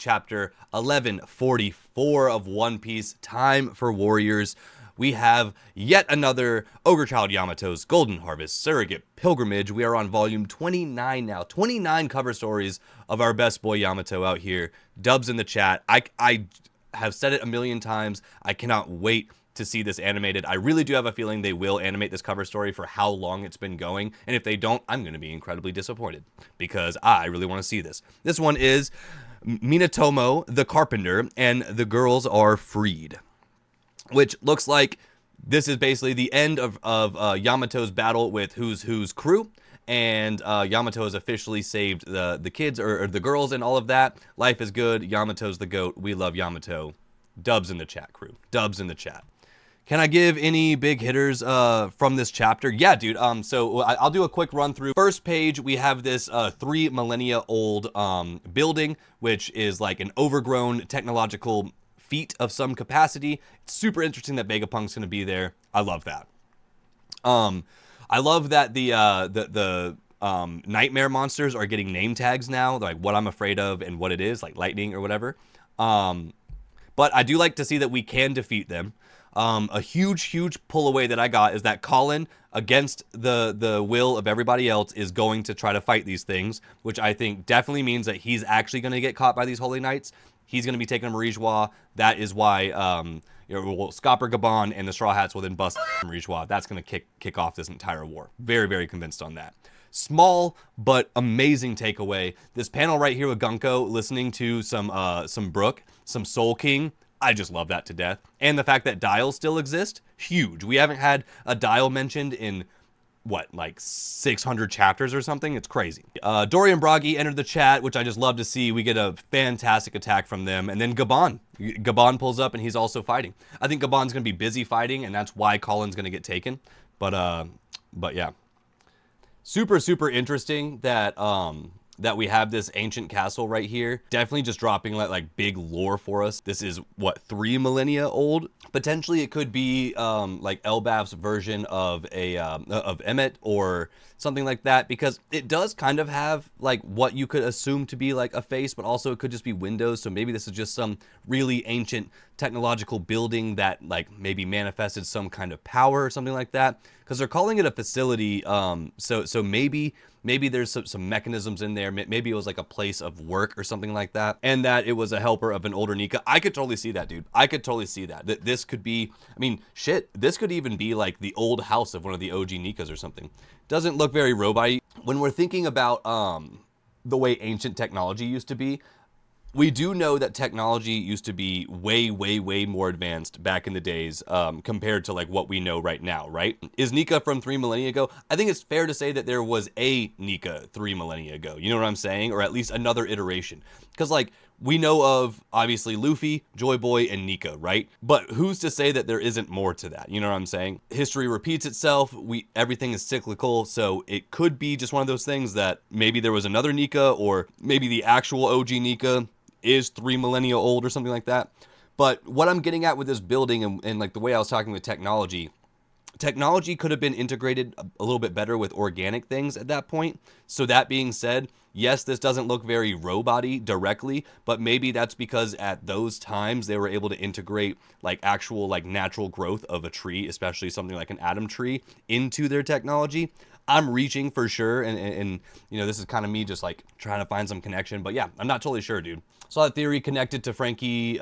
chapter 1144 of One Piece, Time for Warriors. We have yet another Ogre Child Yamato's Golden Harvest Surrogate Pilgrimage. We are on volume 29 now. 29 cover stories of our best boy Yamato out here. Dubs in the chat. I have said it a million times. I cannot wait to see this animated. I really do have a feeling they will animate this cover story for how long it's been going. And if they don't, I'm going to be incredibly disappointed because I really want to see this. This one is Minatomo the Carpenter and the girls are freed, which looks like this is basically the end of Yamato's battle with Who's crew. And Yamato has officially saved the kids or the girls and all of that. Life is good. Yamato's the GOAT. We love Yamato. Dubs in the chat, crew. Dubs in the chat. Can I give any big hitters from this chapter? Yeah, dude. So I'll do a quick run through. First page, we have this 3 millennia old building, which is like an overgrown technological feat of some capacity. It's super interesting that Vegapunk's going to be there. I love that. I love that the nightmare monsters are getting name tags now, like what I'm afraid of and what it is, like lightning or whatever. But I do like to see that we can defeat them. A huge pull away that I got is that Colin, against the will of everybody else, is going to try to fight these things, which I think definitely means that he's actually going to get caught by these Holy Knights. He's going to be taking a Marijois. That is why Scopper Gabon and the Straw Hats will then bust Marijois. That's going to kick off this entire war. Very convinced on that. Small but amazing takeaway. This panel right here with Gunko listening to some Brook, some Soul King. I just love that to death. And the fact that dials still exist, huge. We haven't had a dial mentioned in, what, like 600 chapters or something? It's crazy. Dorian Bragi entered the chat, which I just love to see. We get a fantastic attack from them. And then Gabon. Gabon pulls up and he's also fighting. I think Gabon's going to be busy fighting, and that's why Colin's going to get taken. But yeah. Super interesting that that we have this ancient castle right here. Definitely just dropping like big lore for us. This is what, 3 millennia old? Potentially it could be like Elbaf's version of Emmet or something like that, because it does kind of have like what you could assume to be like a face, but also it could just be windows. So maybe this is just some really ancient technological building that like maybe manifested some kind of power or something like that, because they're calling it a facility. So maybe there's some mechanisms in there. Maybe it was like a place of work or something like that, and that it was a helper of an older Nika. I could totally see that, dude. I could totally see that. That this could be, I mean, shit, this could even be like the old house of one of the OG Nikas or something. Doesn't look very robot-y. When we're thinking about the way ancient technology used to be, we do know that technology used to be way more advanced back in the days compared to like what we know right now, right? Is Nika from 3 millennia ago? I think it's fair to say that there was a Nika 3 millennia ago. You know what I'm saying? Or at least another iteration. Because like we know of obviously Luffy, Joy Boy, and Nika, right? But who's to say that there isn't more to that? You know what I'm saying? History repeats itself. Everything is cyclical, so it could be just one of those things that maybe there was another Nika, or maybe the actual OG Nika is 3 millennia old or something like that. But what I'm getting at with this building and like the way I was talking with technology could have been integrated a little bit better with organic things at that point. So that being said, yes, this doesn't look very robot-y directly, but maybe that's because at those times they were able to integrate like actual like natural growth of a tree, especially something like an atom tree, into their technology. I'm reaching for sure, and you know, this is kind of me just like trying to find some connection, but yeah, I'm not totally sure, dude. Saw that theory connected to Frankie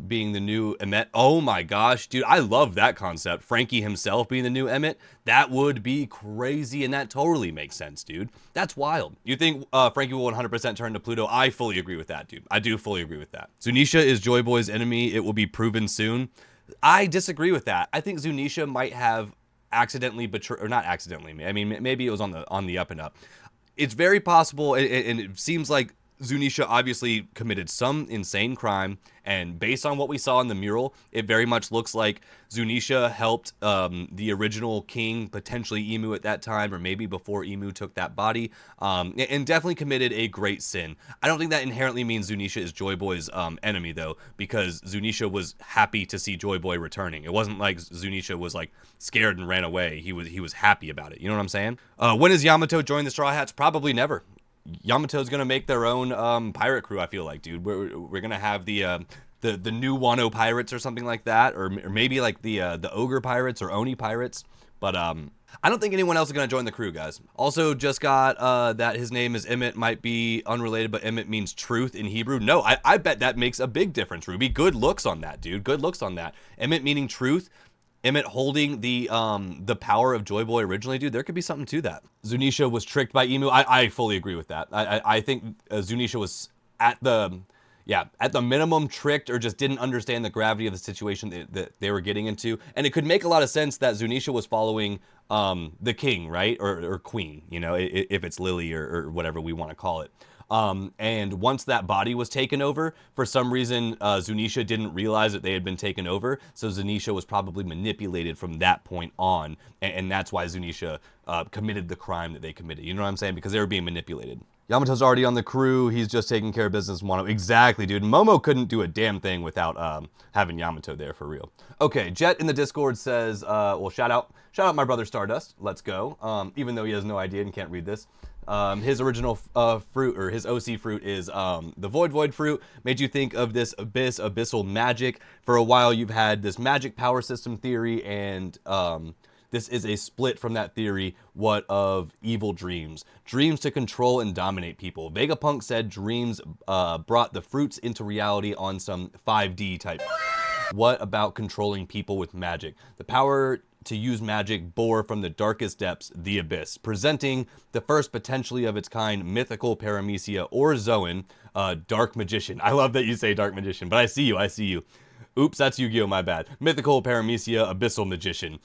being the new Emmet. Oh my gosh, dude, I love that concept. Frankie himself being the new Emmet. That would be crazy, and that totally makes sense, dude. That's wild. You think Frankie will 100% turn to Pluto? I fully agree with that, dude. I do fully agree with that. Zunisha is Joy Boy's enemy. It will be proven soon. I disagree with that. I think Zunisha might have accidentally betrayed, or not accidentally, I mean, maybe it was on the up and up. It's very possible, and it seems like Zunisha obviously committed some insane crime, and based on what we saw in the mural, it very much looks like Zunisha helped the original king, potentially Emu at that time, or maybe before Emu took that body, and definitely committed a great sin. I don't think that inherently means Zunisha is Joy Boy's enemy, though, because Zunisha was happy to see Joy Boy returning. It wasn't like Zunisha was like scared and ran away. He was happy about it. You know what I'm saying? When is Yamato joining the Straw Hats? Probably never. Yamato's gonna make their own pirate crew. I feel like, dude, we're gonna have the new Wano pirates or something like that, or maybe like the ogre pirates or Oni pirates. But I don't think anyone else is gonna join the crew, guys. Also, just got that his name is Emmett. Might be unrelated, but Emmett means truth in Hebrew. No, I bet that makes a big difference, Ruby. Good looks on that, dude. Good looks on that. Emmett meaning truth. Emmett holding the power of Joy Boy originally, dude, there could be something to that. Zunisha was tricked by Emu. I fully agree with that. I think Zunisha was at the minimum tricked, or just didn't understand the gravity of the situation that they were getting into. And it could make a lot of sense that Zunisha was following the king, right? Or queen, you know, if it's Lily or whatever we want to call it. And once that body was taken over, for some reason, Zunisha didn't realize that they had been taken over. So Zunisha was probably manipulated from that point on. And that's why Zunisha committed the crime that they committed. You know what I'm saying? Because they were being manipulated. Yamato's already on the crew. He's just taking care of business in Wano. Exactly, dude. Momo couldn't do a damn thing without having Yamato there for real. Okay, Jet in the Discord says, well, shout out my brother Stardust. Let's go. Even though he has no idea and can't read this. His original fruit, or his OC fruit, is the Void fruit. Made you think of this abyssal magic. For a while, you've had this magic power system theory, and this is a split from that theory. What of evil dreams? Dreams to control and dominate people. Vegapunk said dreams brought the fruits into reality on some 5D type. What about controlling people with magic? The power to use magic bore from the darkest depths, the abyss, presenting the first potentially of its kind mythical paramecia, or Zoan, dark magician. I love that you say dark magician, but I see you. Oops, that's Yu-Gi-Oh, my bad. Mythical paramecia, abyssal magician.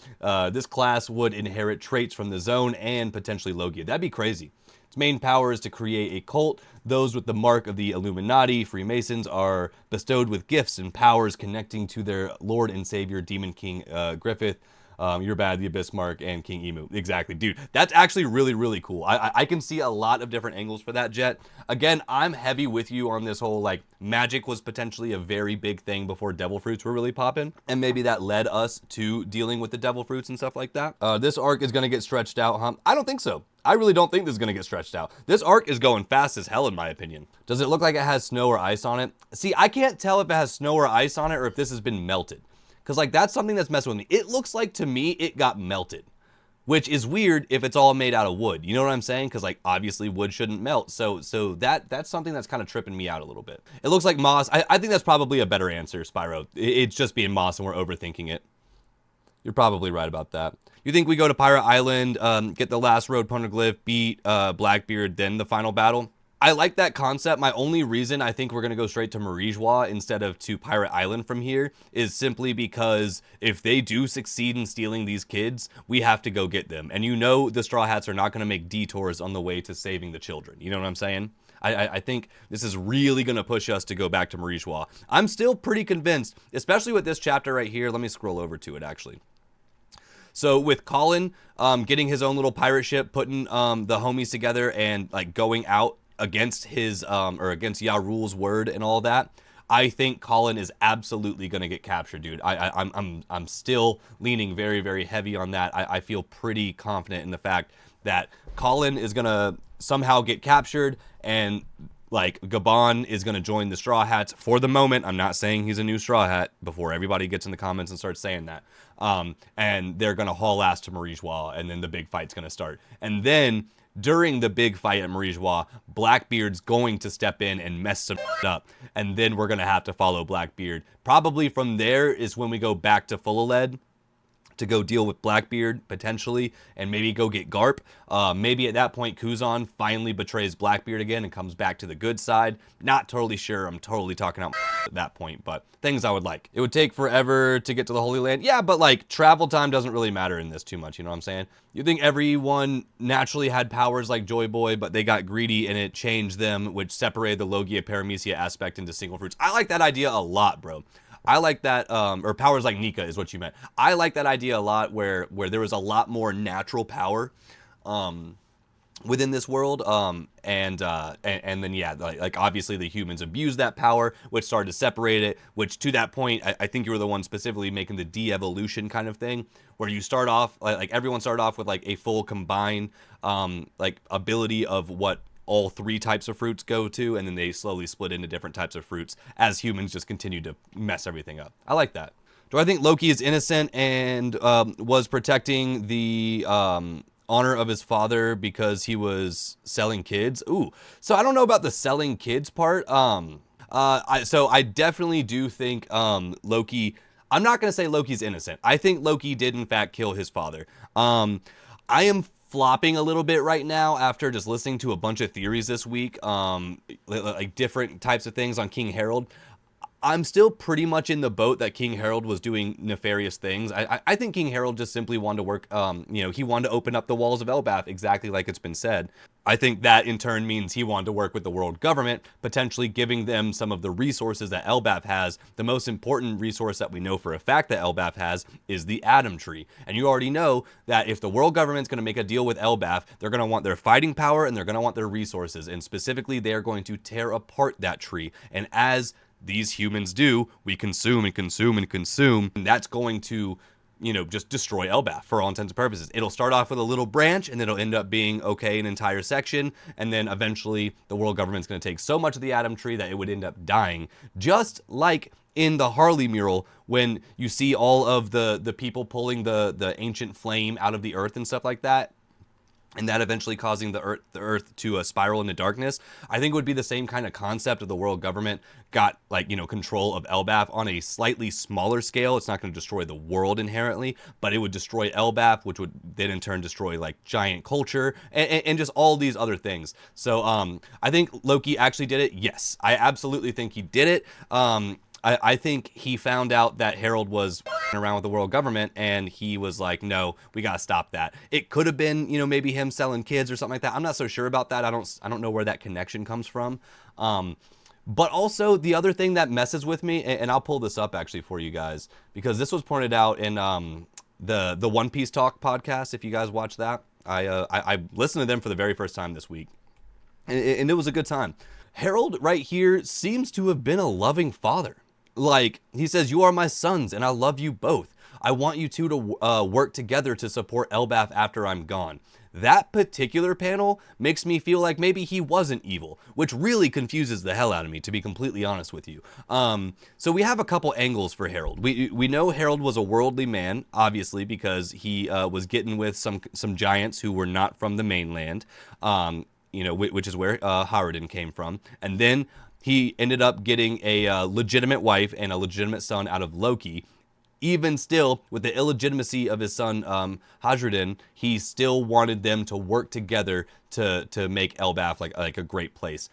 This class would inherit traits from the Zone and potentially Logia. That'd be crazy. Its main power is to create a cult. Those with the mark of the Illuminati, Freemasons, are bestowed with gifts and powers connecting to their Lord and Savior, Demon King Griffith. You're bad, the Abyss Mark, and King Emu. Exactly, dude. That's actually really, really cool. I can see a lot of different angles for that, Jet. Again, I'm heavy with you on this whole, like, magic was potentially a very big thing before devil fruits were really popping, and maybe that led us to dealing with the devil fruits and stuff like that. This arc is going to get stretched out, huh? I don't think so. I really don't think this is going to get stretched out. This arc is going fast as hell, in my opinion. Does it look like it has snow or ice on it? See, I can't tell if it has snow or ice on it, or if this has been melted. Because, like, that's something that's messing with me. It looks like, to me, it got melted. Which is weird if it's all made out of wood. You know what I'm saying? Because, like, obviously wood shouldn't melt. So that's something that's kind of tripping me out a little bit. It looks like moss. I think that's probably a better answer, Spyro. It's just being moss and we're overthinking it. You're probably right about that. You think we go to Pirate Island, get the last road poneglyph, beat Blackbeard, then the final battle? I like that concept. My only reason I think we're going to go straight to Marijois instead of to Pirate Island from here is simply because if they do succeed in stealing these kids, we have to go get them. And you know the Straw Hats are not going to make detours on the way to saving the children. You know what I'm saying? I think this is really going to push us to go back to Marijois. I'm still pretty convinced, especially with this chapter right here. Let me scroll over to it, actually. So with Colin getting his own little pirate ship, putting the homies together and like going out against his or against Yarul's word and all that, I think Colin is absolutely going to get captured, dude. I'm still leaning very, very heavy on that. I feel pretty confident in the fact that Colin is going to somehow get captured, and like Gabon is going to join the Straw Hats for the moment. I'm not saying he's a new Straw Hat before everybody gets in the comments and starts saying that. And they're going to haul ass to Marijois, and then the big fight's going to start. And then during the big fight at Marijois, Blackbeard's going to step in and mess some up. And then we're going to have to follow Blackbeard. Probably from there is when we go back to Fullaled to go deal with Blackbeard, potentially, and maybe go get Garp. Maybe at that point, Kuzan finally betrays Blackbeard again and comes back to the good side. Not totally sure. I'm totally talking out at that point, but things I would like. It would take forever to get to the Holy Land. Yeah, but like travel time doesn't really matter in this too much, you know what I'm saying? You think everyone naturally had powers like Joy Boy, but they got greedy and it changed them, which separated the Logia Paramecia aspect into single fruits. I like that idea a lot, bro. I like that, or powers like Nika is what you meant. I like that idea a lot, where there was a lot more natural power within this world, and then yeah, like obviously the humans abused that power, which started to separate it. Which to that point, I think you were the one specifically making the de-evolution kind of thing, where you start off like everyone started off with like a full combined like ability of what all 3 types of fruits go to, and then they slowly split into different types of fruits as humans just continue to mess everything up. I like that. Do I think Loki is innocent and was protecting the honor of his father because he was selling kids? Ooh, so I don't know about the selling kids part. So I definitely do think Loki. I'm not going to say Loki's innocent. I think Loki did in fact kill his father. I am flopping a little bit right now after just listening to a bunch of theories this week, like different types of things on King Harold. I'm still pretty much in the boat that King Harold was doing nefarious things. I think King Harold just simply wanted to work, he wanted to open up the walls of Elbaf, exactly like it's been said. I think that in turn means he wanted to work with the world government, potentially giving them some of the resources that Elbaf has. The most important resource that we know for a fact that Elbaf has is the Atom Tree. And you already know that if the world government's going to make a deal with Elbaf, they're going to want their fighting power and they're going to want their resources. And specifically, they are going to tear apart that tree. And as these humans do, we consume and consume and consume, and that's going to, just destroy Elbaf for all intents and purposes. It'll start off with a little branch, and it'll end up being, okay, an entire section, and then eventually the world government's going to take so much of the Atom Tree that it would end up dying. Just like in the Harley mural, when you see all of the people pulling the ancient flame out of the earth and stuff like that, and that eventually causing the earth to spiral into darkness. I think it would be the same kind of concept if the world government got control of Elbaf on a slightly smaller scale. It's not going to destroy the world inherently, but it would destroy Elbaf, which would then in turn destroy giant culture and just all these other things. So I think Loki actually did it. Yes, I absolutely think he did it. I think he found out that Harold was around with the world government, and he was like, no, we gotta stop that. It could have been, maybe him selling kids or something like that. I'm not so sure about that. I don't know where that connection comes from. But also the other thing that messes with me, and I'll pull this up actually for you guys, because this was pointed out in the One Piece Talk podcast. If you guys watch that, I listened to them for the very first time this week, and it was a good time. Harold right here seems to have been a loving father. He says, you are my sons, and I love you both. I want you two to work together to support Elbaf after I'm gone. That particular panel makes me feel like maybe he wasn't evil, which really confuses the hell out of me, to be completely honest with you. So we have a couple angles for Harold. We know Harold was a worldly man, obviously, because he was getting with some giants who were not from the mainland, which is where Harridan came from. And then he ended up getting a legitimate wife and a legitimate son out of Loki. Even still, with the illegitimacy of his son Harridan, he still wanted them to work together to make Elbaf like a great place.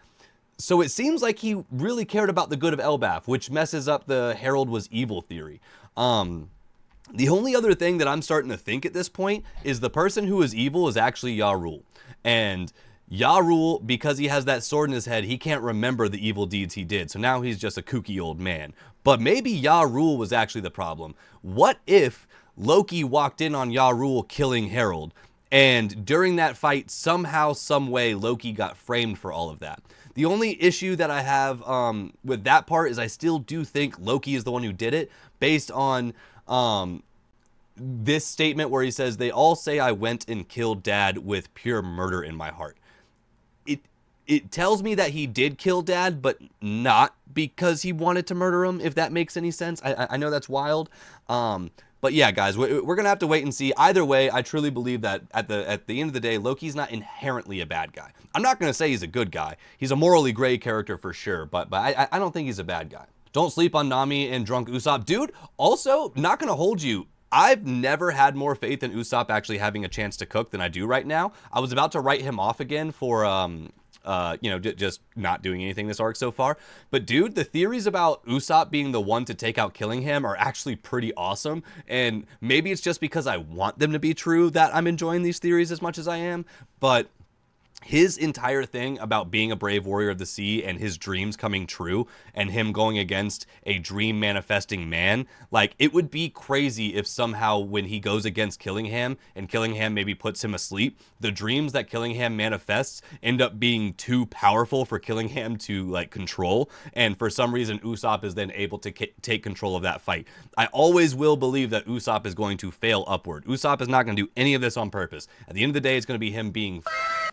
So it seems like he really cared about the good of Elbaf, which messes up the Harold was evil theory. The only other thing that I'm starting to think at this point is the person who is evil is actually Yarul. And Yarul, because he has that sword in his head, he can't remember the evil deeds he did. So now he's just a kooky old man. But maybe Yarul was actually the problem. What if Loki walked in on Yarul killing Harold, and during that fight, somehow, some way, Loki got framed for all of that? The only issue that I have with that part is I still do think Loki is the one who did it, based on this statement where he says, they all say I went and killed Dad with pure murder in my heart. It tells me that he did kill Dad, but not because he wanted to murder him, if that makes any sense. I know that's wild. But yeah, guys, we're going to have to wait and see. Either way, I truly believe that at the end of the day, Loki's not inherently a bad guy. I'm not going to say he's a good guy. He's a morally gray character for sure, but I don't think he's a bad guy. Don't sleep on Nami and drunk Usopp. Dude, also, not going to hold you. I've never had more faith in Usopp actually having a chance to cook than I do right now. I was about to write him off again for just not doing anything this arc so far. But dude, the theories about Usopp being the one to take out killing him are actually pretty awesome. And maybe it's just because I want them to be true that I'm enjoying these theories as much as I am. But his entire thing about being a brave warrior of the sea and his dreams coming true and him going against a dream manifesting man, it would be crazy if somehow when he goes against Killingham and Killingham maybe puts him asleep, the dreams that Killingham manifests end up being too powerful for Killingham to control, and for some reason Usopp is then able to take control of that fight. I always will believe that Usopp is going to fail upward. Usopp is not going to do any of this on purpose. At the end of the day, it's going to be him being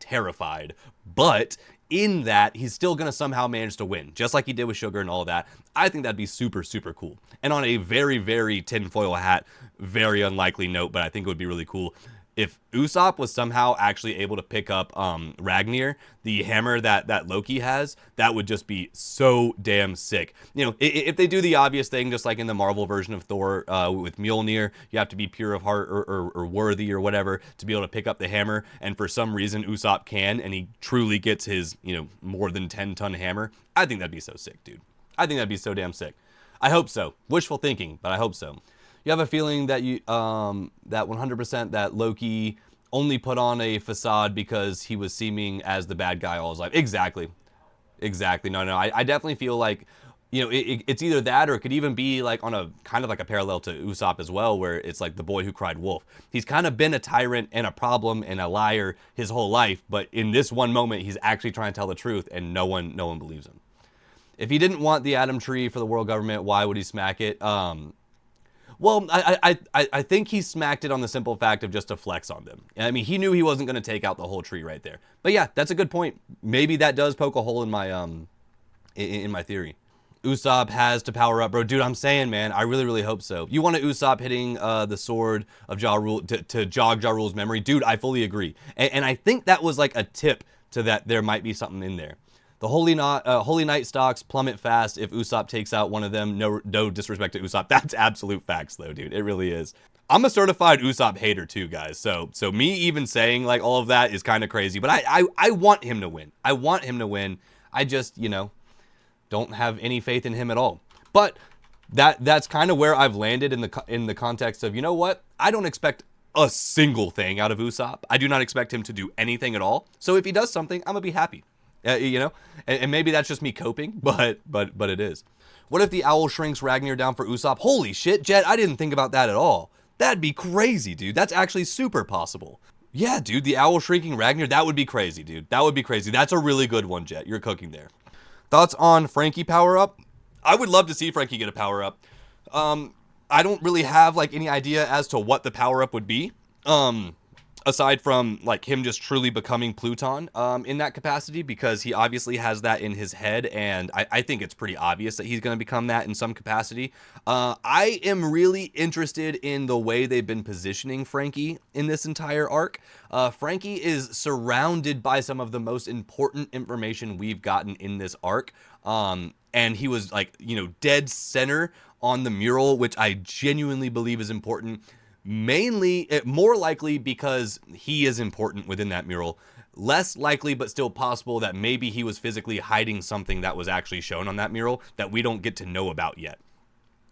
terrified. But in that, he's still going to somehow manage to win, just like he did with Sugar and all of that. I think that'd be super, super cool. And on a very, very tinfoil hat, very unlikely note, but I think it would be really cool if Usopp was somehow actually able to pick up Ragnir, the hammer that Loki has. That would just be so damn sick. You know, if they do the obvious thing, just like in the Marvel version of Thor with Mjolnir, you have to be pure of heart or worthy or whatever to be able to pick up the hammer. And for some reason, Usopp can, and he truly gets his, you know, more than 10-ton hammer. I think that'd be so sick, dude. I think that'd be so damn sick. I hope so. Wishful thinking, but I hope so. You have a feeling that that 100% that Loki only put on a facade because he was seeming as the bad guy all his life. Exactly. No. I definitely feel like, you know, it's either that or it could even be like on a kind of like a parallel to Usopp as well, where it's like the boy who cried wolf. He's kind of been a tyrant and a problem and a liar his whole life, but in this one moment, he's actually trying to tell the truth, and no one believes him. If he didn't want the atom tree for the world government, why would he smack it? Well, I think he smacked it on the simple fact of just to flex on them. I mean, he knew he wasn't going to take out the whole tree right there. But yeah, that's a good point. Maybe that does poke a hole in my in my theory. Usopp has to power up, bro. Dude, I'm saying, man, I really, really hope so. You wanted Usopp hitting the sword of Ja Rule to jog Ja Rule's memory. Dude, I fully agree. And I think that was like a tip to that there might be something in there. The Holy Knight stocks plummet fast if Usopp takes out one of them. No disrespect to Usopp. That's absolute facts, though, dude. It really is. I'm a certified Usopp hater, too, guys. So me even saying, like, all of that is kind of crazy. But I want him to win. I want him to win. I just, you know, don't have any faith in him at all. But that's kind of where I've landed in the context of, you know what? I don't expect a single thing out of Usopp. I do not expect him to do anything at all. So if he does something, I'm going to be happy. You know, and maybe that's just me coping, but it is. What if the owl shrinks Ragnir down for Usopp? Holy shit, Jet, I didn't think about that at all. That'd be crazy, dude. That's actually super possible. Yeah, dude, the owl shrinking Ragnir, that would be crazy, dude. That would be crazy. That's a really good one, Jet. You're cooking there. Thoughts on Frankie power up? I would love to see Frankie get a power up. I don't really have like any idea as to what the power up would be. Aside from like him just truly becoming Pluton in that capacity, because he obviously has that in his head, and I think it's pretty obvious that he's going to become that in some capacity. I am really interested in the way they've been positioning Frankie in this entire arc. Frankie is surrounded by some of the most important information we've gotten in this arc, and he was like, you know, dead center on the mural, which I genuinely believe is important. Mainly, more likely because he is important within that mural. Less likely, but still possible, that maybe he was physically hiding something that was actually shown on that mural that we don't get to know about yet.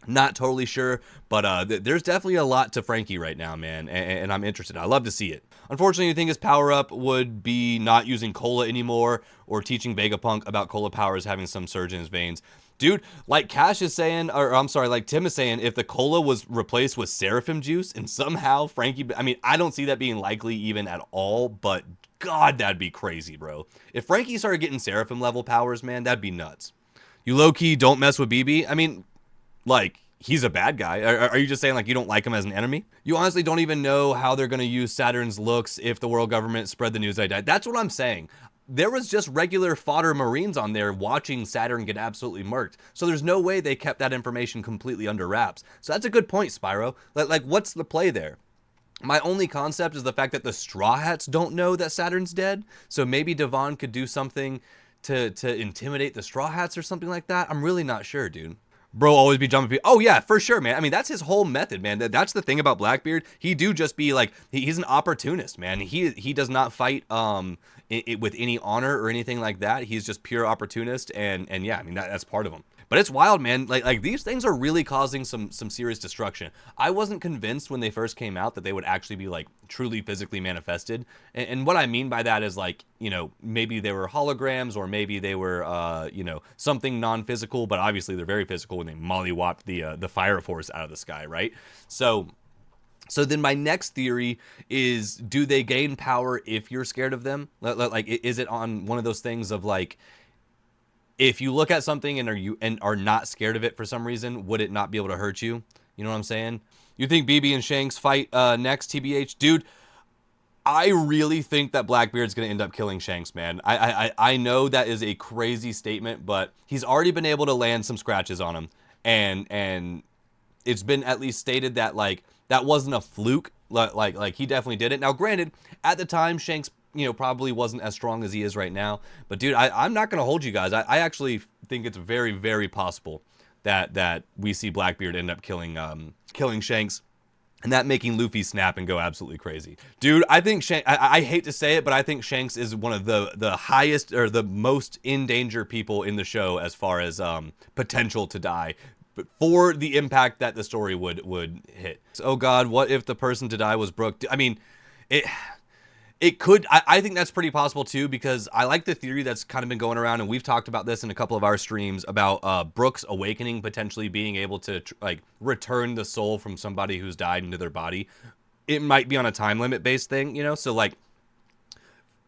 Not totally sure, but there's definitely a lot to Frankie right now, man, and I'm interested. I love to see it. Unfortunately, I think his power-up would be not using Cola anymore or teaching Vegapunk about Cola powers having some surge in his veins. Dude, like Cash is saying, or I'm sorry, like Tim is saying, if the cola was replaced with Seraphim juice and somehow Frankie, I mean, I don't see that being likely even at all, but God, that'd be crazy, bro. If Frankie started getting Seraphim level powers, man, that'd be nuts. You low-key don't mess with BB? I mean, like, he's a bad guy. Are you just saying, like, you don't like him as an enemy? You honestly don't even know how they're going to use Saturn's looks if the world government spread the news I died. That's what I'm saying. There was just regular fodder Marines on there watching Saturn get absolutely murked. So there's no way they kept that information completely under wraps. So that's a good point, Spyro. Like what's the play there? My only concept is the fact that the Straw Hats don't know that Saturn's dead. So maybe Devon could do something to intimidate the Straw Hats or something like that. I'm really not sure, dude. Bro always be jumping. Oh yeah, for sure, man. I mean, that's his whole method, man. That's the thing about Blackbeard. He do just be like, he's an opportunist, man. He does not fight with any honor or anything like that. He's just pure opportunist, and yeah, I mean that's part of him. But it's wild, man. Like these things are really causing some serious destruction. I wasn't convinced when they first came out that they would actually be like truly physically manifested. And what I mean by that is like, you know, maybe they were holograms or maybe they were, you know, something non-physical, but obviously they're very physical when they mollywopped the fire force out of the sky, right? So then my next theory is, do they gain power if you're scared of them? Like, is it on one of those things of like, if you look at something and are not scared of it for some reason, would it not be able to hurt you? You know what I'm saying? You think BB and Shanks fight next, TBH? Dude, I really think that Blackbeard's going to end up killing Shanks, man. I know that is a crazy statement, but he's already been able to land some scratches on him. And it's been at least stated that, like, that wasn't a fluke. Like he definitely did it. Now, granted, at the time, Shanks, probably wasn't as strong as he is right now. But, dude, I'm not going to hold you guys. I actually think it's very, very possible that we see Blackbeard end up killing Shanks. And that making Luffy snap and go absolutely crazy. Dude, I think I hate to say it, but I think Shanks is one of the highest or the most in danger people in the show as far as potential to die, but for the impact that the story would hit. So, oh God, what if the person to die was Brook? I mean, it could. I think that's pretty possible too, because I like the theory that's kind of been going around, and we've talked about this in a couple of our streams about Brook's awakening potentially being able to like return the soul from somebody who's died into their body. It might be on a time limit based thing, so like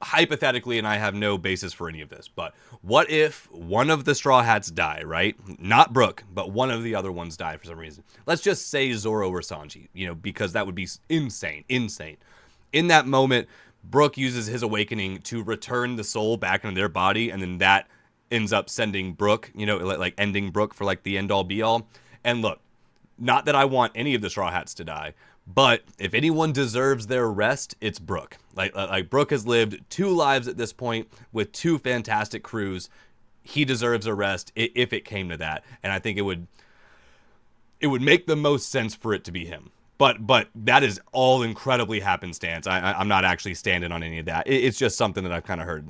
hypothetically, and I have no basis for any of this, but what if one of the Straw Hats die, right? Not Brook, but one of the other ones die for some reason. Let's just say Zoro or Sanji, because that would be insane. In that moment, Brook uses his awakening to return the soul back into their body, and then that ends up sending Brook, like ending Brook for like the end all be all. And look, not that I want any of the Straw Hats to die, but if anyone deserves their rest, it's Brook. Like Brook has lived 2 lives at this point with 2 fantastic crews. He deserves a rest if it came to that, and I think it would make the most sense for it to be him. But that is all incredibly happenstance. I'm not actually standing on any of that. It's just something that I've kind of heard.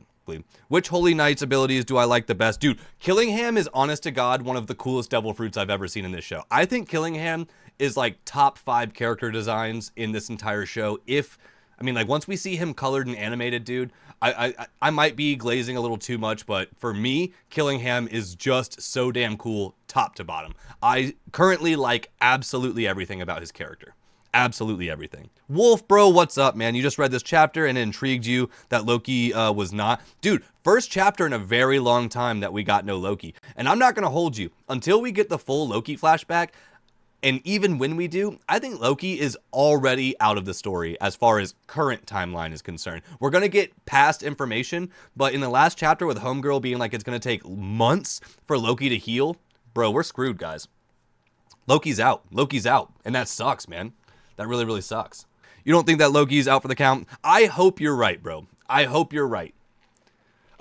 Which Holy Knight's abilities do I like the best? Dude, Killingham is, honest to God, one of the coolest devil fruits I've ever seen in this show. I think Killingham is like top 5 character designs in this entire show. Once we see him colored and animated, dude, I might be glazing a little too much, but for me, Killingham is just so damn cool top to bottom. I currently like absolutely everything about his character. Absolutely everything. Wolf, bro, what's up, man? You just read this chapter and it intrigued you that Loki was not. Dude, first chapter in a very long time that we got no Loki. And I'm not going to hold you. Until we get the full Loki flashback, and even when we do, I think Loki is already out of the story as far as current timeline is concerned. We're going to get past information, but in the last chapter with Homegirl being like it's going to take months for Loki to heal, bro, we're screwed, guys. Loki's out. And that sucks, man. That really, really sucks. You don't think that Loki's out for the count? I hope you're right, bro. I hope you're right.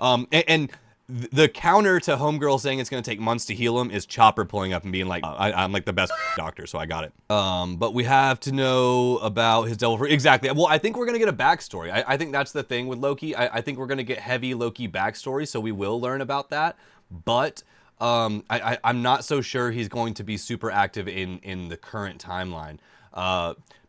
And the counter to Homegirl saying it's going to take months to heal him is Chopper pulling up and being like, I'm like the best doctor, so I got it. But we have to know about his devil fruit. Exactly. Well, I think we're going to get a backstory. I think that's the thing with Loki. I think we're going to get heavy Loki backstory, so we will learn about that. But I'm not so sure he's going to be super active in the current timeline.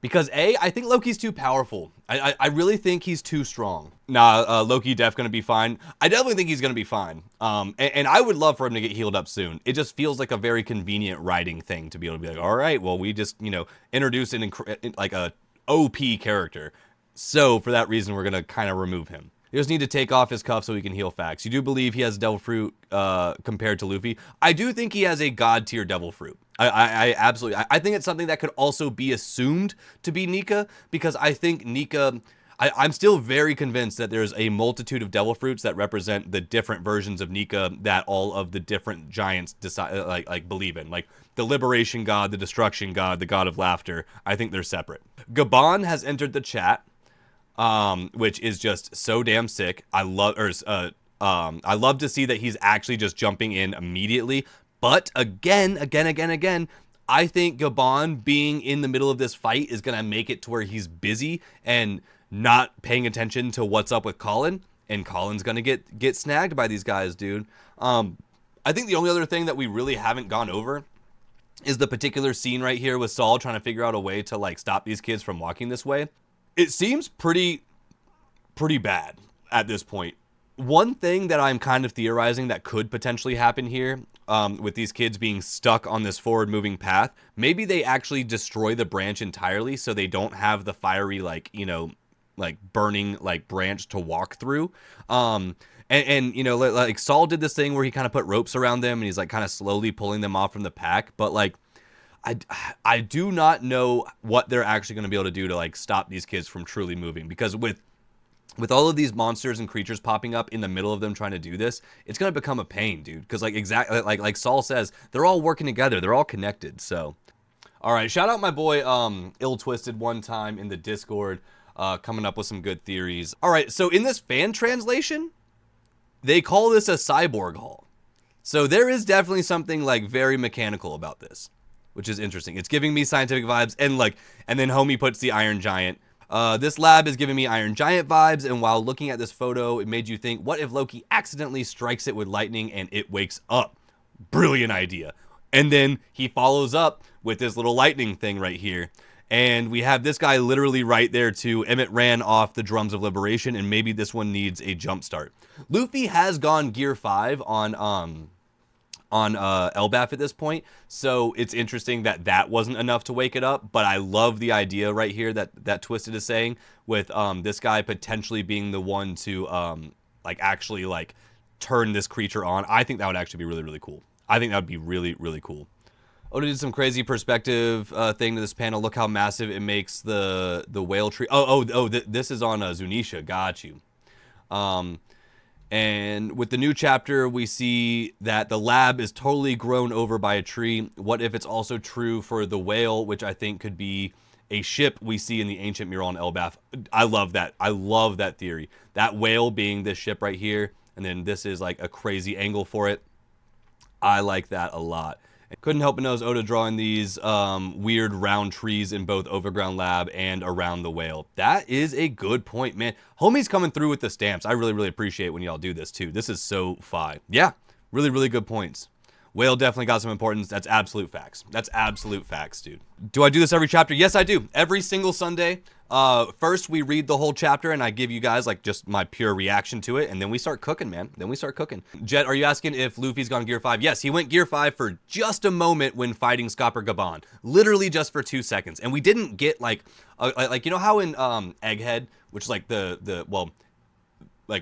Because I think Loki's too powerful. I really think he's too strong. Loki def gonna be fine. I definitely think he's gonna be fine. And I would love for him to get healed up soon. It just feels like a very convenient writing thing to be able to be like, all right, well, we just, introduce like a OP character. So for that reason, we're gonna kind of remove him. You just need to take off his cuff so he can heal facts. You do believe he has devil fruit compared to Luffy? I do think he has a god tier devil fruit. I absolutely. I think it's something that could also be assumed to be Nika, because I think Nika. I'm still very convinced that there's a multitude of devil fruits that represent the different versions of Nika that all of the different giants decide like believe in, like the liberation god, the destruction god, the god of laughter. I think they're separate. Gabon has entered the chat. Which is just so damn sick. I love to see that he's actually just jumping in immediately. But again, I think Gabon being in the middle of this fight is gonna make it to where he's busy and not paying attention to what's up with Colin, and Colin's gonna get snagged by these guys, dude. I think the only other thing that we really haven't gone over is the particular scene right here with Saul trying to figure out a way to like stop these kids from walking this way. It seems pretty bad at this point. One thing that I'm kind of theorizing that could potentially happen here with these kids being stuck on this forward moving path, maybe they actually destroy the branch entirely so they don't have the fiery, like burning like branch to walk through. And like Saul did this thing where he kind of put ropes around them and he's like kind of slowly pulling them off from the pack. But like, I do not know what they're actually going to be able to do to like stop these kids from truly moving, because with with all of these monsters and creatures popping up in the middle of them trying to do this, it's gonna become a pain, dude. Because like exactly like Saul says, they're all working together, they're all connected. So, all right, shout out my boy Ill Twisted one time in the Discord, coming up with some good theories. All right, so in this fan translation, they call this a cyborg hall. So there is definitely something like very mechanical about this, which is interesting. It's giving me scientific vibes, and then homie puts the Iron Giant. This lab is giving me Iron Giant vibes, and while looking at this photo, it made you think, what if Loki accidentally strikes it with lightning and it wakes up? Brilliant idea. And then he follows up with this little lightning thing right here. And we have this guy literally right there too. Emmett ran off the drums of liberation, and maybe this one needs a jump start. Luffy has gone gear 5 on Elbaf at this point, so it's interesting that that wasn't enough to wake it up. But I love the idea right here that Twisted is saying with this guy potentially being the one to actually turn this creature on. I think that would actually be really, really cool. I think that would be really, really cool. Oda did some crazy perspective thing to this panel. Look how massive it makes the whale tree. This is on Zunisha. Got you. And with the new chapter, we see that the lab is totally grown over by a tree. What if it's also true for the whale, which I think could be a ship we see in the ancient mural on Elbaf? I love that. I love that theory. That whale being this ship right here, and then this is like a crazy angle for it. I like that a lot. Couldn't help but notice Oda drawing these weird round trees in both Overground Lab and around the whale. That is a good point, man. Homie's coming through with the stamps. I really, really appreciate when y'all do this too. This is so fine. Yeah, really, really good points. Whale definitely got some importance. That's absolute facts. That's absolute facts, dude. Do I do this every chapter? Yes, I do. Every single Sunday. First, we read the whole chapter, and I give you guys like just my pure reaction to it, and then we start cooking, man. Then we start cooking. Jet, are you asking if Luffy's gone Gear 5? Yes, he went Gear 5 for just a moment when fighting Scopper Gaban. Literally just for 2 seconds. And we didn't get like you know how in Egghead, which is like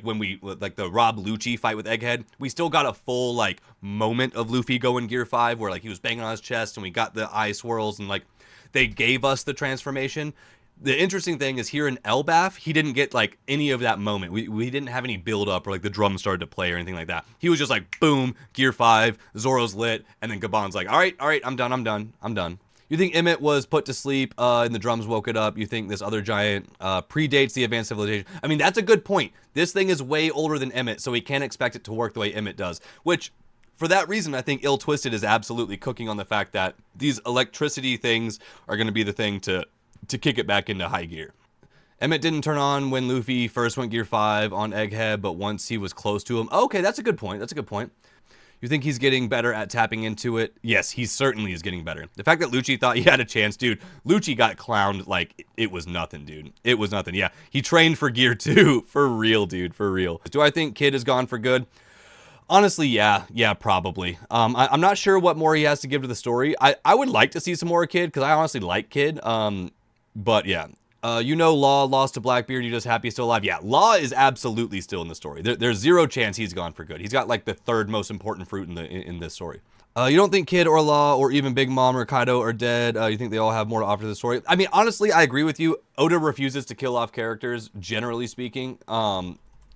when we the Rob Lucci fight with Egghead, we still got a full like moment of Luffy going Gear 5 where like he was banging on his chest and we got the eye swirls and like they gave us the transformation. The interesting thing is here in Elbaf, he didn't get like any of that moment. We didn't have any build up or like the drums started to play or anything like that. He was just like boom, Gear 5, Zoro's lit, and then Gaban's like, all right, I'm done. You think Emmett was put to sleep and the drums woke it up? You think this other giant predates the advanced civilization? I mean, that's a good point. This thing is way older than Emmett, so we can't expect it to work the way Emmett does. Which, for that reason, I think Ill Twisted is absolutely cooking on the fact that these electricity things are going to be the thing to kick it back into high gear. Emmett didn't turn on when Luffy first went Gear 5 on Egghead, but once he was close to him. Okay, that's a good point. You think he's getting better at tapping into it? Yes, he certainly is getting better. The fact that Lucci thought he had a chance, dude, Lucci got clowned like it was nothing, dude. It was nothing. Yeah, he trained for Gear 2. For real, dude, for real. Do I think Kid is gone for good? Honestly, yeah, probably. I'm not sure what more he has to give to the story. I would like to see some more Kid, because I honestly like Kid. But yeah. Law lost to Blackbeard. You just happy he's still alive? Yeah, Law is absolutely still in the story. There's zero chance he's gone for good. He's got like the third most important fruit in this story. You don't think Kid or Law or even Big Mom or Kaido are dead? You think they all have more to offer to the story? I mean, honestly, I agree with you. Oda refuses to kill off characters, generally speaking.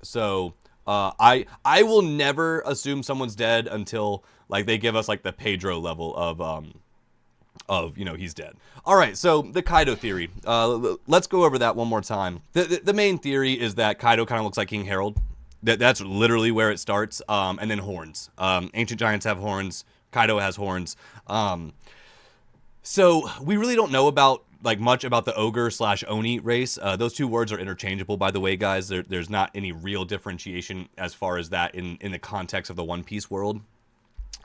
So I will never assume someone's dead until like they give us like the Pedro level of he's dead. All right, so the Kaido theory. Let's go over that one more time. The main theory is that Kaido kind of looks like King Harold. That's literally where it starts. And then horns. Ancient giants have horns. Kaido has horns. So we really don't know about much about the ogre/oni race. Those two words are interchangeable, by the way, guys. There's not any real differentiation as far as that in the context of the One Piece world.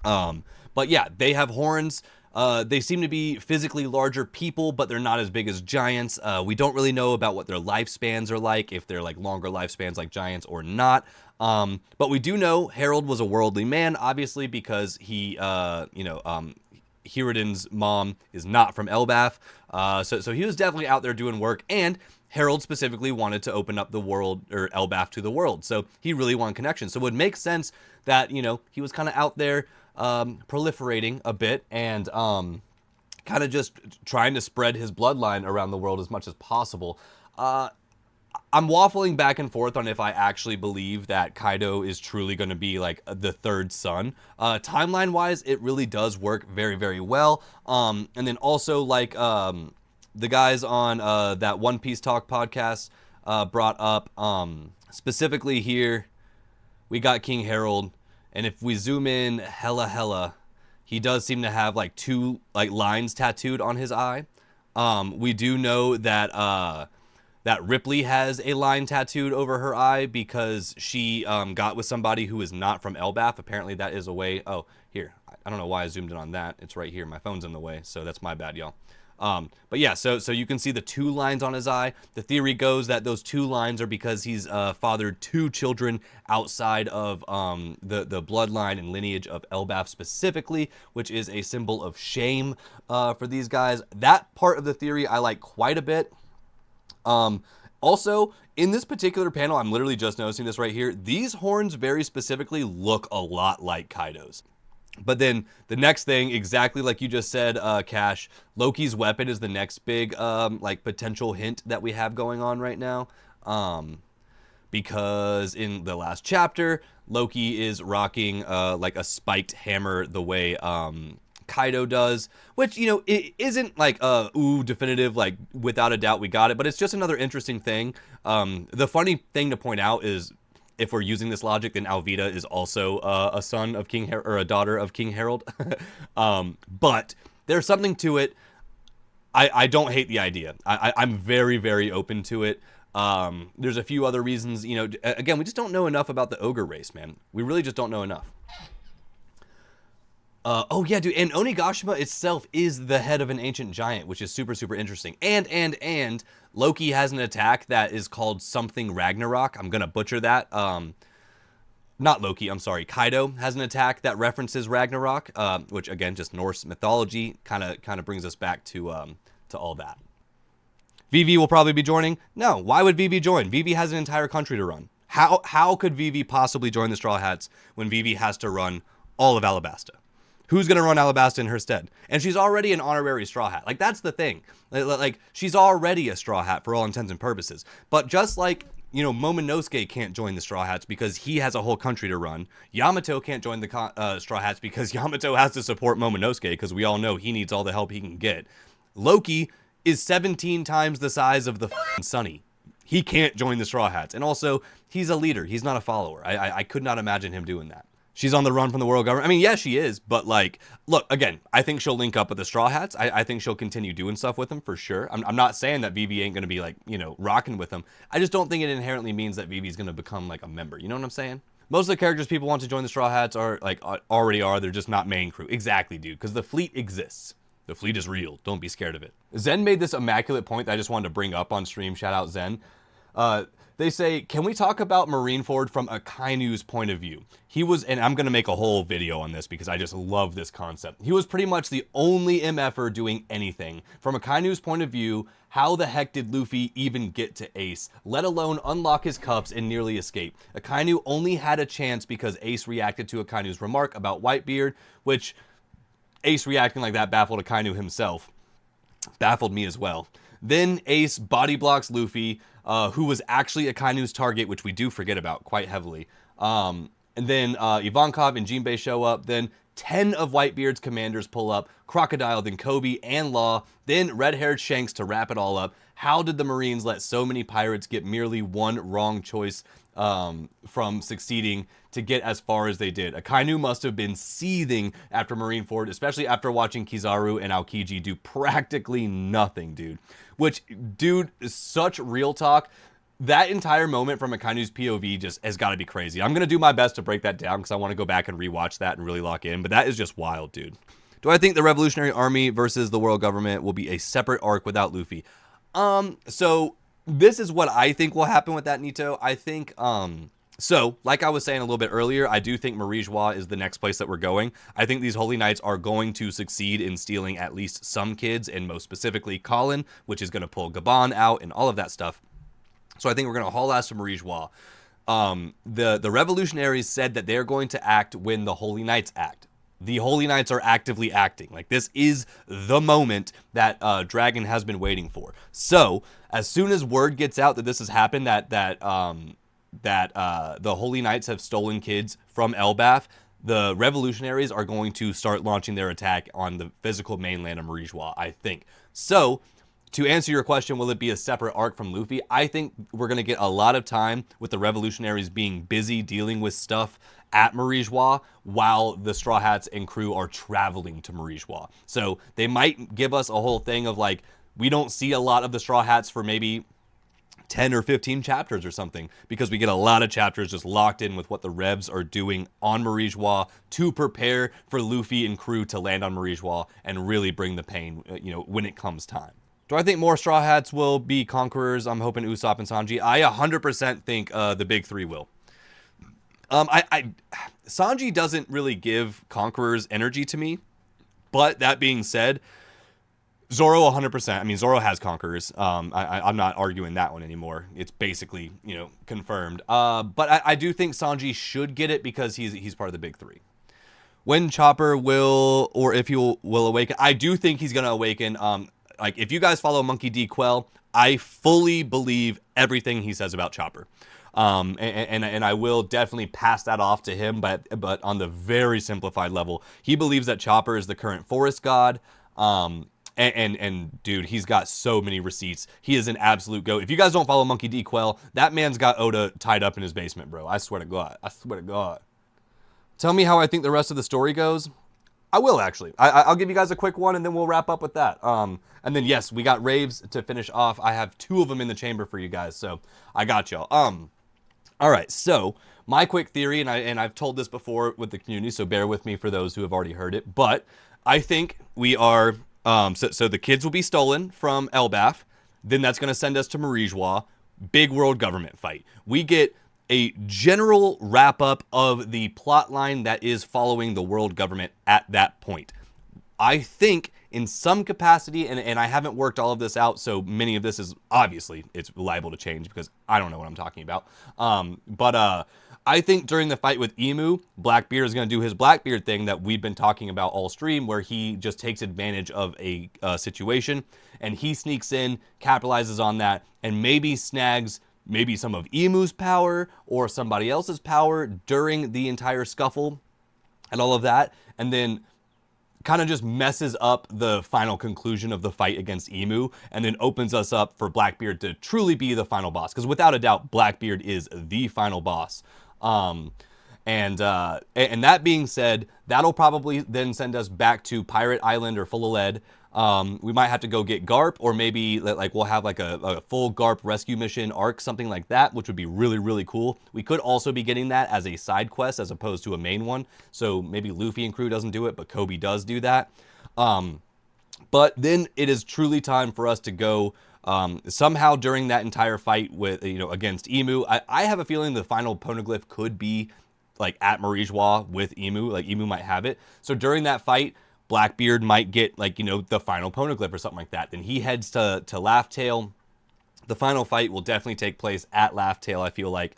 But yeah, they have horns. They seem to be physically larger people, but they're not as big as giants. We don't really know about what their lifespans are like, if they're like longer lifespans like giants or not. But we do know Harold was a worldly man, obviously, because he, Hiruden's mom is not from Elbaf. So he was definitely out there doing work, and Harold specifically wanted to open up the world, or Elbaf, to the world. So he really wanted connection. So it would make sense that, he was kind of out there proliferating a bit and kind of just trying to spread his bloodline around the world as much as possible. I'm waffling back and forth on if I actually believe that Kaido is truly going to be like the third son. Timeline wise, it really does work very, very well. And then also like the guys on that One Piece Talk podcast brought up specifically here, we got King Harold, and if we zoom in hella, he does seem to have like 2 like lines tattooed on his eye. We do know that that Ripley has a line tattooed over her eye because she got with somebody who is not from Elbaf. Apparently that is a way. Oh, here. I don't know why I zoomed in on that. It's right here. My phone's in the way, so that's my bad, y'all. But yeah, so you can see the 2 lines on his eye. The theory goes that those 2 lines are because he's fathered 2 children outside of the bloodline and lineage of Elbaf specifically, which is a symbol of shame for these guys. That part of the theory I like quite a bit. Also, in this particular panel, I'm literally just noticing this right here. These horns very specifically look a lot like Kaido's. But then the next thing, exactly like you just said, Cash, Loki's weapon is the next big like potential hint that we have going on right now. Because in the last chapter, Loki is rocking like a spiked hammer the way Kaido does, which, you know, it isn't like definitive, like without a doubt we got it, but it's just another interesting thing. The funny thing to point out is, if we're using this logic, then Alvida is also a son of King or a daughter of King Harold. But there's something to it. I don't hate the idea. I'm very, very open to it. There's a few other reasons, you know, again, we just don't know enough about the ogre race, man. We really just don't know enough. Oh yeah, dude, and Onigashima itself is the head of an ancient giant, which is super, super interesting. And Loki has an attack that is called something Ragnarok. I'm gonna butcher that. Not Loki, I'm sorry. Kaido has an attack that references Ragnarok, which again, just Norse mythology, kind of brings us back to all that. Vivi will probably be joining. No, why would Vivi join? Vivi has an entire country to run. How could Vivi possibly join the Straw Hats when Vivi has to run all of Alabasta? Who's going to run Alabasta in her stead? And she's already an honorary Straw Hat. Like, that's the thing. Like, she's already a Straw Hat for all intents and purposes. But just like, you know, Momonosuke can't join the Straw Hats because he has a whole country to run. Yamato can't join the Straw Hats because Yamato has to support Momonosuke because we all know he needs all the help he can get. Loki is 17 times the size of the Sunny. He can't join the Straw Hats. And also, he's a leader. He's not a follower. I could not imagine him doing that. She's on the run from the world government. I mean, yeah, she is, but like, look, again, I think she'll link up with the Straw Hats. I think she'll continue doing stuff with them for sure. I'm not saying that Vivi ain't going to be like, you know, rocking with them. I just don't think it inherently means that Vivi's going to become like a member. You know what I'm saying? Most of the characters people want to join the Straw Hats are like already are. They're just not main crew. Exactly, dude, because the fleet exists. The fleet is real. Don't be scared of it. Zen made this immaculate point that I just wanted to bring up on stream. Shout out Zen. They say, can we talk about Marineford from Akainu's point of view? He was, and I'm going to make a whole video on this because I just love this concept. He was pretty much the only MFer doing anything. From Akainu's point of view, how the heck did Luffy even get to Ace, let alone unlock his cuffs and nearly escape? Akainu only had a chance because Ace reacted to Akainu's remark about Whitebeard, which Ace reacting like that baffled Akainu himself. Baffled me as well. Then Ace body blocks Luffy, who was actually Akainu's target, which we do forget about quite heavily. And then Ivankov and Jinbei show up. Then 10 of Whitebeard's commanders pull up. Crocodile, then Kobe and Law, then red-haired Shanks to wrap it all up. How did the Marines let so many pirates get merely one wrong choice from succeeding to get as far as they did? Akainu must have been seething after Marineford, especially after watching Kizaru and Aokiji do practically nothing, dude. Which, dude, is such real talk. That entire moment from Akainu's POV just has got to be crazy. I'm going to do my best to break that down because I want to go back and rewatch that and really lock in, but that is just wild, dude. Do I think the Revolutionary Army versus the world government will be a separate arc without Luffy? So this is what I think will happen with that, Nito. I think, so like I was saying a little bit earlier, I do think Marie-Joie is the next place that we're going. I think these Holy Knights are going to succeed in stealing at least some kids, and most specifically Colin, which is going to pull Gabon out and all of that stuff. So I think we're going to haul ass to Marie-Joie. The revolutionaries said that they're going to act when the Holy Knights act. the Holy Knights are actively acting. Like, this is the moment that Dragon has been waiting for. So as soon as word gets out that this has happened, that the Holy Knights have stolen kids from Elbaf, the revolutionaries are going to start launching their attack on the physical mainland of Marijois, I think. So to answer your question, will it be a separate arc from Luffy? I think we're going to get a lot of time with the revolutionaries being busy dealing with stuff at Marijois while the Straw Hats and crew are traveling to Marijois. So they might give us a whole thing of like, we don't see a lot of the Straw Hats for maybe 10 or 15 chapters or something, because we get a lot of chapters just locked in with what the Revs are doing on Marijois to prepare for Luffy and crew to land on Marijois and really bring the pain, when it comes time. Do I think more Straw Hats will be conquerors? I'm hoping Usopp and Sanji. I 100% think the big three will. Sanji doesn't really give conquerors energy to me, but that being said, Zoro 100%. I mean, Zoro has conquerors. I'm not arguing that one anymore. It's basically, confirmed. But I do think Sanji should get it because he's part of the big three. When Chopper will, or if he will awaken, I do think he's going to awaken. Like, if you guys follow Monkey D. Quell, I fully believe everything he says about Chopper. And I will definitely pass that off to him, but on the very simplified level, he believes that Chopper is the current forest god. And dude, he's got so many receipts. He is an absolute goat. If you guys don't follow Monkey D. Quell, that man's got Oda tied up in his basement, bro. I swear to God. I swear to God. Tell me how I think the rest of the story goes. I will, actually. I'll give you guys a quick one, and then we'll wrap up with that. And then, yes, we got raves to finish off. I have 2 of them in the chamber for you guys, so I got y'all. All right, so my quick theory, and I've told this before with the community, so bear with me for those who have already heard it, but I think we are... So the kids will be stolen from Elbaf. Then that's going to send us to Marijois. Big world government fight. We get a general wrap up of the plot line that is following the world government at that point. I think in some capacity, and I haven't worked all of this out, so many of this is obviously it's liable to change because I don't know what I'm talking about. But I think during the fight with Emu, Blackbeard is going to do his Blackbeard thing that we've been talking about all stream, where he just takes advantage of a situation, and he sneaks in, capitalizes on that, and maybe snags maybe some of Emu's power or somebody else's power during the entire scuffle and all of that, and then kind of just messes up the final conclusion of the fight against Emu, and then opens us up for Blackbeard to truly be the final boss. Because without a doubt, Blackbeard is the final boss. And that being said, that'll probably then send us back to Pirate Island or Full of Lead. We might have to go get Garp, or maybe like we'll have like a full Garp rescue mission arc, something like that, which would be really, really cool. We could also be getting that as a side quest as opposed to a main one. So maybe Luffy and crew doesn't do it, but Kobe does do that. But then it is truly time for us to go somehow during that entire fight with, against Emu. I have a feeling the final poneglyph could be like at Marijois with Emu, like Emu might have it. So during that fight, Blackbeard might get like, the final poneglyph or something like that. Then he heads to Laugh Tale. The final fight will definitely take place at Laugh Tale, I feel like.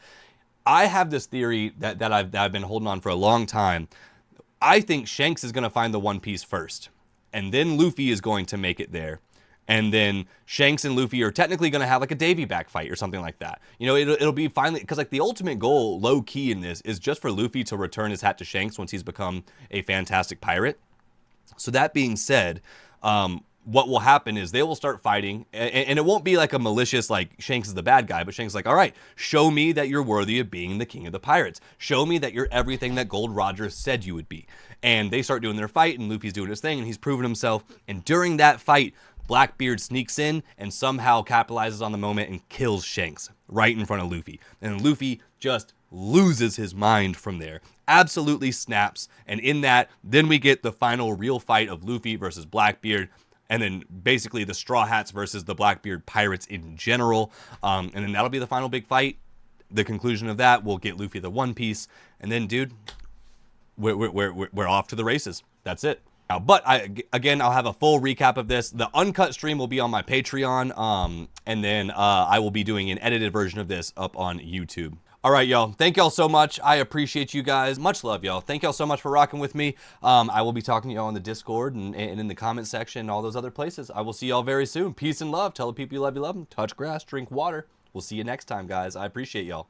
I have this theory that I've been holding on for a long time. I think Shanks is going to find the One Piece first, and then Luffy is going to make it there. And then Shanks and Luffy are technically going to have like a Davy back fight or something like that. It'll be finally, because like the ultimate goal, low key in this, is just for Luffy to return his hat to Shanks once he's become a fantastic pirate. So that being said, what will happen is they will start fighting, and it won't be like a malicious, like Shanks is the bad guy, but Shanks is like, all right, show me that you're worthy of being the king of the pirates. Show me that you're everything that Gold Roger said you would be. And they start doing their fight, and Luffy's doing his thing, and he's proven himself. And during that fight, Blackbeard sneaks in and somehow capitalizes on the moment and kills Shanks right in front of Luffy. And Luffy just loses his mind from there. Absolutely snaps. And in that, then we get the final real fight of Luffy versus Blackbeard. And then basically the Straw Hats versus the Blackbeard pirates in general. And then that'll be the final big fight. The conclusion of that will get Luffy the One Piece. And then, dude, we're off to the races. That's it. But I'll have a full recap of this. The uncut stream will be on my Patreon, and then I will be doing an edited version of this up on YouTube. All right, y'all. Thank y'all so much. I appreciate you guys. Much love, y'all. Thank y'all so much for rocking with me. I will be talking to y'all on the Discord and in the comment section and all those other places. I will see y'all very soon. Peace and love. Tell the people you love them. Touch grass, drink water. We'll see you next time, guys. I appreciate y'all.